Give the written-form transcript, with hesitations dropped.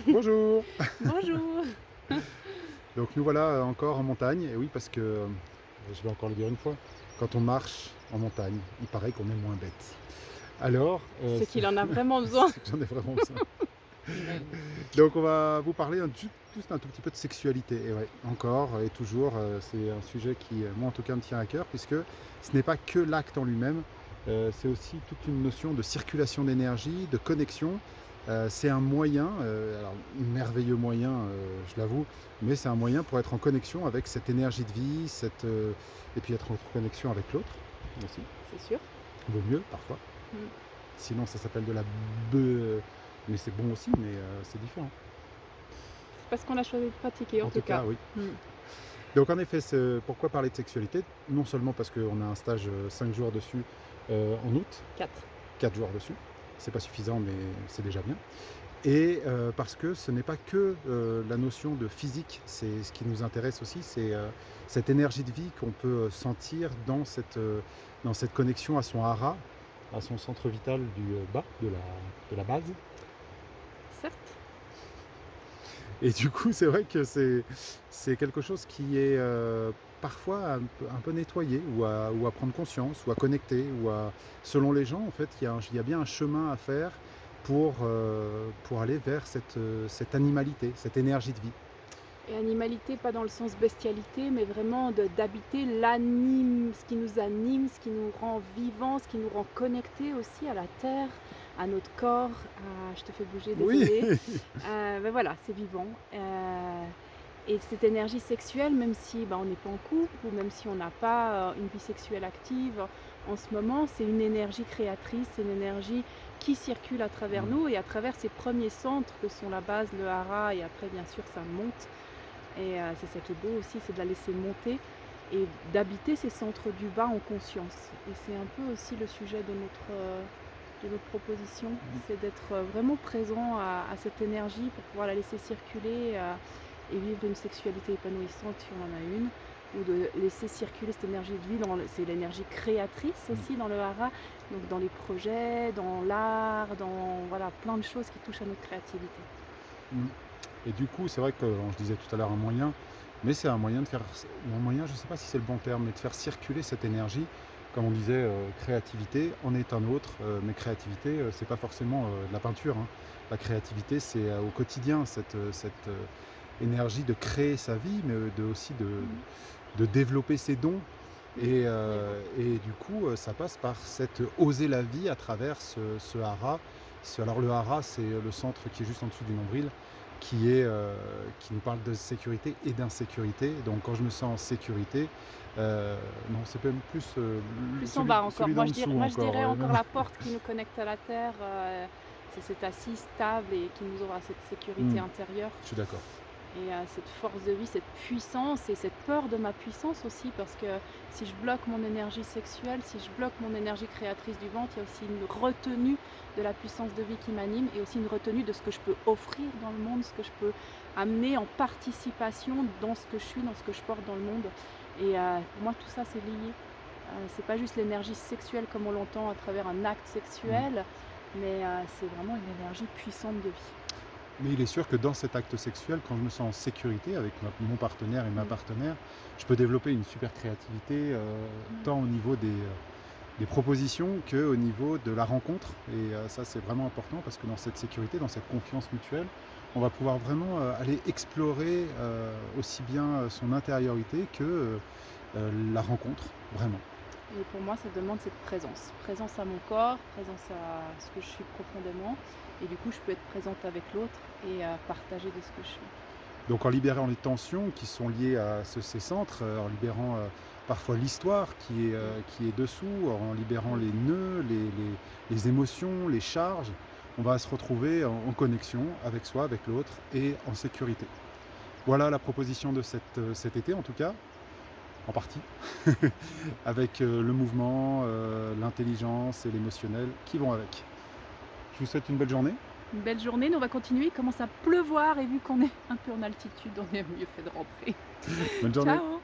Bonjour! Bonjour. Donc nous voilà encore en montagne, et oui parce que, je vais encore le dire une fois, quand on marche en montagne, il paraît qu'on est moins bête. Alors, C'est c'est qu'il en a vraiment besoin. c'est que j'en ai vraiment besoin. Donc on va vous parler juste un tout petit peu de sexualité, et ouais, encore et toujours, c'est un sujet qui, moi en tout cas me tient à cœur, puisque ce n'est pas que l'acte en lui-même, c'est aussi toute une notion de circulation d'énergie, de connexion. C'est un moyen, alors merveilleux moyen, je l'avoue, mais c'est un moyen pour être en connexion avec cette énergie de vie, et puis être en connexion avec l'autre aussi, C'est sûr. vaut mieux parfois. Mmh. Sinon ça s'appelle de la be mais c'est bon aussi, mais c'est différent. C'est parce qu'on a choisi de pratiquer en En tout tout cas. cas, oui. Mmh. Donc en effet, pourquoi parler de sexualité? Non seulement parce qu'on a un stage 5 jours dessus en août, 4. 4 jours dessus, c'est pas suffisant mais c'est déjà bien. Et parce que ce n'est pas que la notion de physique, c'est ce qui nous intéresse aussi, c'est cette énergie de vie qu'on peut sentir dans cette connexion à son hara, à son centre vital du bas, de la base. Certes. Et du coup, c'est vrai que c'est quelque chose qui est parfois un peu nettoyé, ou à prendre conscience, ou à connecter, selon les gens, en fait, il y a bien un chemin à faire pour aller vers cette animalité, cette énergie de vie. Et animalité, pas dans le sens bestialité, mais vraiment d'habiter ce qui nous anime, ce qui nous rend vivants, ce qui nous rend connectés aussi à la terre, à notre corps. Je te fais bouger, Oui. désolée. Ben voilà, c'est vivant. Et cette énergie sexuelle, même si on n'est pas en couple ou même si on n'a pas une vie sexuelle active en ce moment, c'est une énergie créatrice, c'est une énergie qui circule à travers Mmh. nous et à travers ces premiers centres que sont la base, le hara, et après bien sûr ça monte. Et c'est ça qui est beau aussi, c'est de la laisser monter et d'habiter ces centres du bas en conscience. Et c'est un peu aussi le sujet de notre proposition, c'est d'être vraiment présent à cette énergie pour pouvoir la laisser circuler et vivre une sexualité épanouissante si on en a une, ou de laisser circuler cette énergie de vie c'est l'énergie créatrice Mmh. aussi dans le hara, donc dans les projets, dans l'art, dans voilà, plein de choses qui touchent à notre créativité. Mmh. Et du coup, c'est vrai que, je disais tout à l'heure un moyen, mais c'est un moyen de faire, ou un moyen, je ne sais pas si c'est le bon terme, mais de faire circuler cette énergie. Comme on disait, créativité en est un autre, mais créativité, c'est pas forcément de la peinture, hein. La créativité, c'est au quotidien, cette énergie de créer sa vie, mais aussi Mmh. de développer ses dons. Complètement. Et du coup, ça passe par cette oser la vie à travers ce hara. Alors le hara, c'est le centre qui est juste en dessous du nombril, qui nous parle de sécurité et d'insécurité. Donc quand je me sens en sécurité, non, c'est même plus Plus en bas encore. celui d'en dessous Moi je encore. dirais Non, encore la porte qui nous connecte à la terre, c'est cette assise stable et qui nous ouvre à cette sécurité mmh, intérieure je suis d'accord. et à cette force de vie, cette puissance et cette peur de ma puissance aussi parce que si je bloque mon énergie sexuelle, si je bloque mon énergie créatrice du ventre, il y a aussi une retenue de la puissance de vie qui m'anime et aussi une retenue de ce que je peux offrir dans le monde, ce que je peux amener en participation dans ce que je suis, dans ce que je porte dans le monde et pour moi tout ça c'est lié. C'est pas juste l'énergie sexuelle comme on l'entend à travers un acte Mmh. sexuel, mais c'est vraiment une énergie puissante de vie. Mais il est sûr que dans cet acte sexuel, quand je me sens en sécurité avec mon partenaire et ma Mmh. partenaire, je peux développer une super créativité, Mmh. tant au niveau des propositions qu'au niveau de la rencontre. Et ça, c'est vraiment important parce que dans cette sécurité, dans cette confiance mutuelle, on va pouvoir vraiment aller explorer aussi bien son intériorité que la rencontre, vraiment. Et pour moi, ça demande cette présence. Présence à mon corps, présence à ce que je suis profondément. Et du coup, je peux être présente avec l'autre et partager de ce que je suis. Donc en libérant les tensions qui sont liées à ces centres, en libérant parfois l'histoire Mmh. qui est dessous, en libérant Mmh. les nœuds, les émotions, les charges, on va se retrouver en connexion avec soi, avec l'autre et en sécurité. Voilà la proposition de cet été en tout cas, en partie, avec le mouvement, l'intelligence et l'émotionnel qui vont avec. Je vous souhaite une belle journée. Une belle journée, nous on va continuer. Il commence à pleuvoir et vu qu'on est un peu en altitude, on est mieux fait de rentrer. Bonne journée. Ciao!